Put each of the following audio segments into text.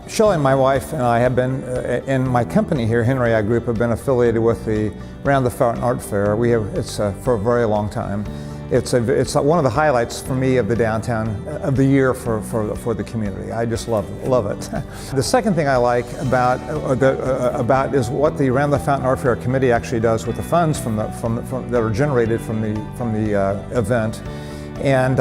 Shelley, my wife, and I have been, in my company here, Henry I Group, have been affiliated with the Round the Fountain Art Fair. It's for a very long time. It's one of the highlights for me of the downtown of the year for the community. I just love it. The second thing I like about is what the Round the Fountain Art Fair Committee actually does with the funds that are generated from the event, and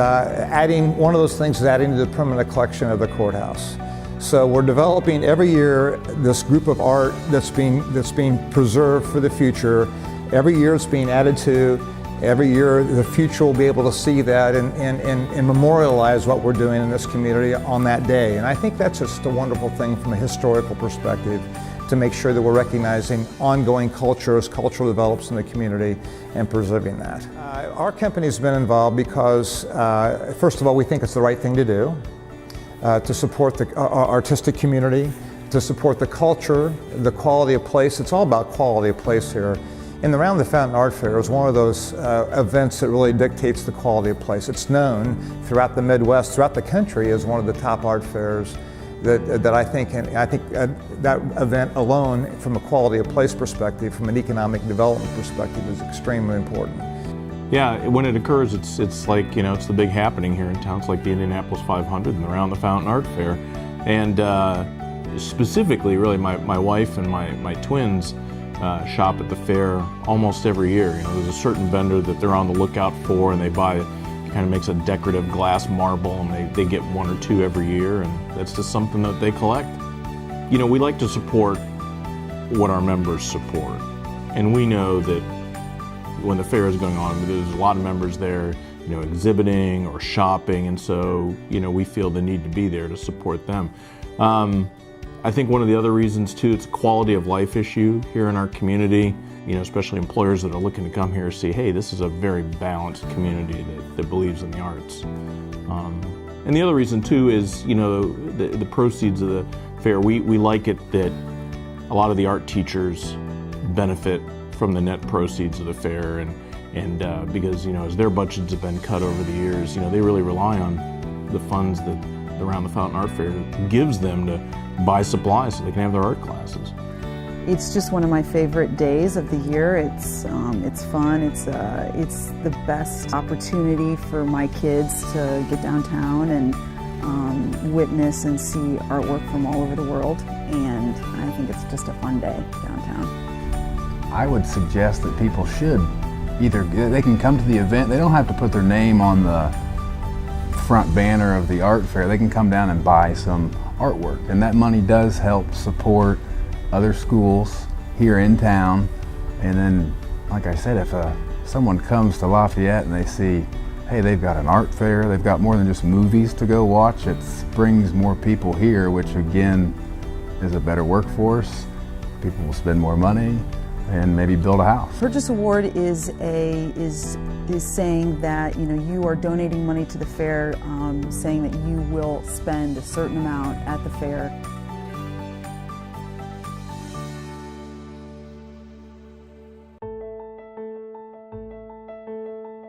one of those things is adding to the permanent collection of the courthouse. So we're developing every year this group of art that's being preserved for the future. Every year it's being added to. Every year the future will be able to see that and memorialize what we're doing in this community on that day. And I think that's just a wonderful thing from a historical perspective, to make sure that we're recognizing ongoing cultures, cultural develops in the community, and preserving that. Our company's been involved because, first of all, we think it's the right thing to do. To support the artistic community, to support the culture, the quality of place. It's all about quality of place here. And the Round the Fountain Art Fair is one of those events that really dictates the quality of place. It's known throughout the Midwest, throughout the country, as one of the top art fairs that I think that event alone, from a quality of place perspective, from an economic development perspective, is extremely important. Yeah, when it occurs, it's like, it's the big happening here in town. It's like the Indianapolis 500 and the Round the Fountain Art Fair. And specifically, really, my wife and my twins shop at the fair almost every year. There's a certain vendor that they're on the lookout for, and they buy, he kind of makes a decorative glass marble, and they get one or two every year, and that's just something that they collect. We like to support what our members support. And we know that when the fair is going on, there's a lot of members there, exhibiting or shopping, and so, we feel the need to be there to support them. I think one of the other reasons too, it's a quality of life issue here in our community, especially employers that are looking to come here see, hey, this is a very balanced community that believes in the arts. And the other reason too is, the proceeds of the fair, we like it that a lot of the art teachers benefit from the net proceeds of the fair, and because as their budgets have been cut over the years, they really rely on the funds that the Round the Fountain Art Fair gives them to buy supplies so they can have their art classes. It's just one of my favorite days of the year. It's fun. It's the best opportunity for my kids to get downtown and witness and see artwork from all over the world, and I think it's just a fun day downtown. I would suggest that people should they can come to the event. They don't have to put their name on the front banner of the art fair. They can come down and buy some artwork, and that money does help support other schools here in town. And then, like I said, if someone comes to Lafayette and they see, hey, they've got an art fair, they've got more than just movies to go watch, it brings more people here, which again is a better workforce. People will spend more money and maybe build a house. Purchase Award is saying that you are donating money to the fair, saying that you will spend a certain amount at the fair.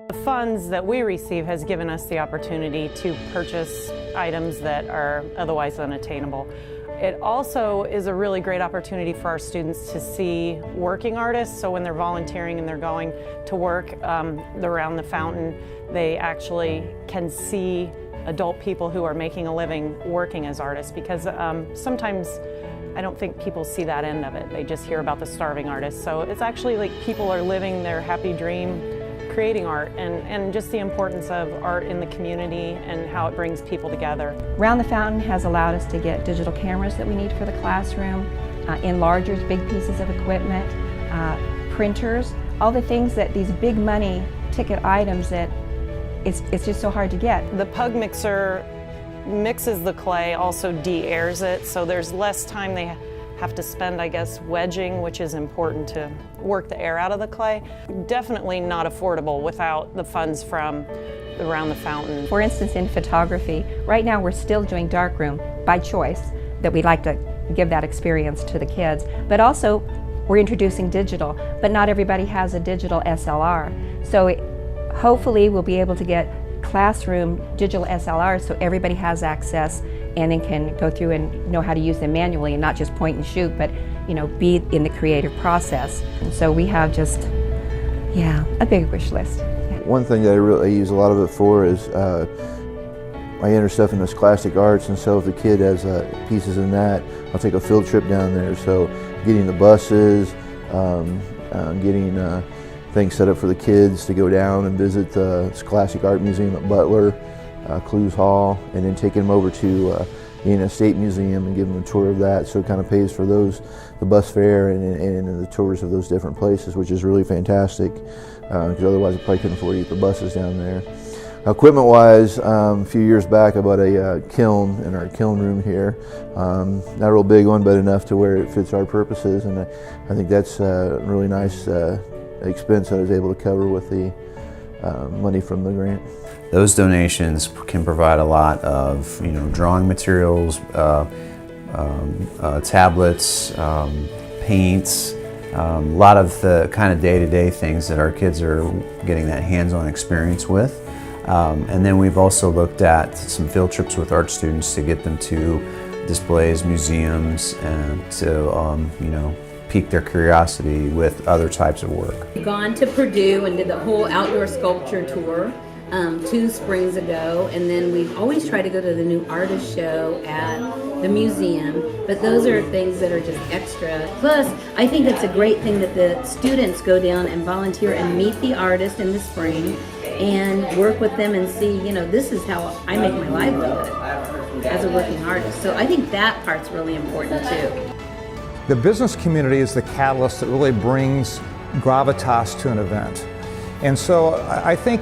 The funds that we receive has given us the opportunity to purchase items that are otherwise unattainable. It also is a really great opportunity for our students to see working artists. So when they're volunteering and they're going to work around the fountain, they actually can see adult people who are making a living working as artists, because sometimes I don't think people see that end of it. They just hear about the starving artists. So it's actually like people are living their happy dream creating art, and just the importance of art in the community and how it brings people together. Round the Fountain has allowed us to get digital cameras that we need for the classroom, enlargers, big pieces of equipment, printers, all the things that these big money ticket items that it's just so hard to get. The Pug Mixer mixes the clay, also de-airs it, so there's less time they have to spend, I guess, wedging, which is important to work the air out of the clay. Definitely not affordable without the funds from Around the Fountain. For instance, in photography, right now we're still doing darkroom by choice, that we'd like to give that experience to the kids, but also we're introducing digital, but not everybody has a digital SLR. So hopefully we'll be able to get classroom digital SLRs so everybody has access and then can go through and know how to use them manually and not just point and shoot, but be in the creative process. And so we have just, a big wish list. One thing that I use a lot of it for is I enter stuff into Scholastic Arts, and so if the kid has pieces in that, I'll take a field trip down there. So getting the buses, getting things set up for the kids to go down and visit the Scholastic Art Museum at Butler, Clues Hall, and then taking them over to the State Museum and giving them a tour of that. So it kind of pays for those, the bus fare and the tours of those different places, which is really fantastic, because otherwise I probably couldn't afford to get the buses down there. Equipment-wise, a few years back I bought a kiln in our kiln room here. Not a real big one, but enough to where it fits our purposes, and I think that's a really nice expense I was able to cover with the money from the grant. Those donations can provide a lot of drawing materials, tablets, paints, a lot of the kind of day-to-day things that our kids are getting that hands-on experience with. And then we've also looked at some field trips with art students to get them to displays, museums, and to pique their curiosity with other types of work. We've gone to Purdue and did the whole outdoor sculpture tour 2 springs ago, and then we've always tried to go to the new artist show at the museum, but those are things that are just extra. Plus, I think it's a great thing that the students go down and volunteer and meet the artist in the spring and work with them and see, this is how I make my livelihood as a working artist. So I think that part's really important too. The business community is the catalyst that really brings gravitas to an event. And so I think,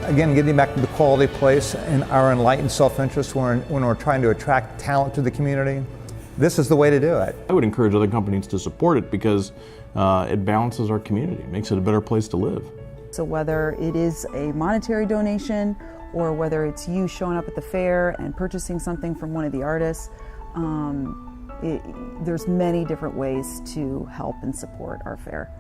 again, getting back to the quality place and our enlightened self-interest when we're trying to attract talent to the community, this is the way to do it. I would encourage other companies to support it because it balances our community, makes it a better place to live. So whether it is a monetary donation or whether it's you showing up at the fair and purchasing something from one of the artists, there's many different ways to help and support our fair.